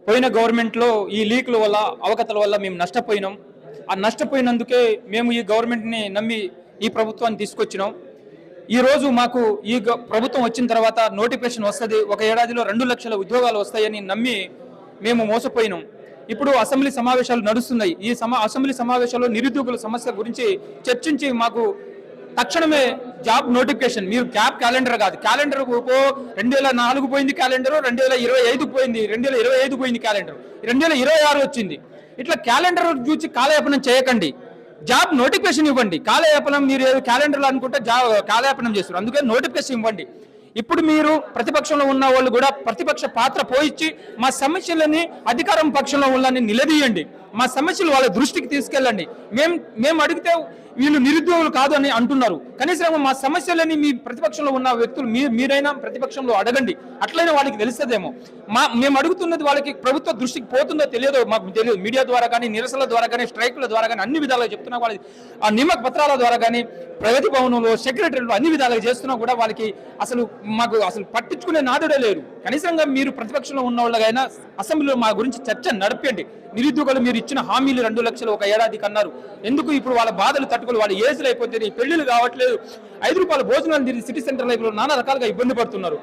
పోయిన గవర్నమెంట్లో ఈ లీకుల వల్ల అవకతల వల్ల మేము నష్టపోయినాం. ఆ నష్టపోయినందుకే మేము ఈ గవర్నమెంట్ని నమ్మి ఈ ప్రభుత్వాన్ని తీసుకొచ్చినాం. ఈరోజు మాకు ఈ ప్రభుత్వం వచ్చిన తర్వాత నోటిఫికేషన్ వస్తుంది, ఒక ఏడాదిలో 2 లక్షల ఉద్యోగాలు వస్తాయని నమ్మి మేము మోసపోయినాం. ఇప్పుడు అసెంబ్లీ సమావేశాలు నడుస్తున్నాయి. ఈ అసెంబ్లీ సమావేశాల్లో నిరుద్యోగుల సమస్య గురించి చర్చించి మాకు తక్షణమే జాబ్ నోటిఫికేషన్, మీరు జాబ్ క్యాలెండర్ కాదు, క్యాలెండర్ 2004 పోయింది, క్యాలెండర్ 2025 పోయింది, 2025 పోయింది, క్యాలెండర్ 2026 వచ్చింది. ఇట్లా క్యాలెండర్ చూసి కాలయాపనం చేయకండి, జాబ్ నోటిఫికేషన్ ఇవ్వండి. కాలయాపనం మీరు క్యాలెండర్లో అనుకుంటే కాలయాపనం చేస్తారు, అందుకే నోటిఫికేషన్ ఇవ్వండి. ఇప్పుడు మీరు ప్రతిపక్షంలో ఉన్న వాళ్ళు కూడా ప్రతిపక్ష పాత్ర పోయించి మా సమస్యలని అధికారం పక్షంలో వాళ్ళని నిలదీయండి, మా సమస్యలు వాళ్ళ దృష్టికి తీసుకెళ్ళండి. మేము అడిగితే వీళ్ళు నిరుద్యోగులు కాదు అని అంటున్నారు. కనీసం మా సమస్యలని మీ ప్రతిపక్షంలో ఉన్న వ్యక్తులు మీరైనా ప్రతిపక్షంలో అడగండి, అట్లయినా వాళ్ళకి తెలుస్తుందేమో. మేము అడుగుతున్నది వాళ్ళకి ప్రభుత్వ దృష్టికి పోతుందో తెలియదో మాకు తెలియదు. మీడియా ద్వారా కానీ, నిరసనల ద్వారా కానీ, స్ట్రైకుల ద్వారా కానీ అన్ని విధాలుగా చెప్తున్నా వాళ్ళకి, ఆ నియామక పత్రాల ద్వారా కానీ, ప్రగతి భవనంలో సెక్రటరీలు అన్ని విధాలుగా చేస్తున్నా కూడా వాళ్ళకి మాకు పట్టించుకునే నాదుడే లేరు. కనీసంగా మీరు ప్రతిపక్షంలో ఉన్న వాళ్ళకైనా అసెంబ్లీలో మా గురించి చర్చ నడిపండి. నిరుద్యోగులు మీరు ఇచ్చిన హామీలు 2 లక్షలు ఒక ఏడాదికి అన్నారు, ఎందుకు ఇప్పుడు వాళ్ళ బాధలు తట్టుకోవాలి? వాళ్ళ ఏజ్లు అయిపోతే పెళ్లిళ్ళు కావట్లేదు, 5 రూపాయల భోజనాలు సిటీ సెంటర్ లైఫ్లో నానా రకాలుగా ఇబ్బంది పడుతున్నారు.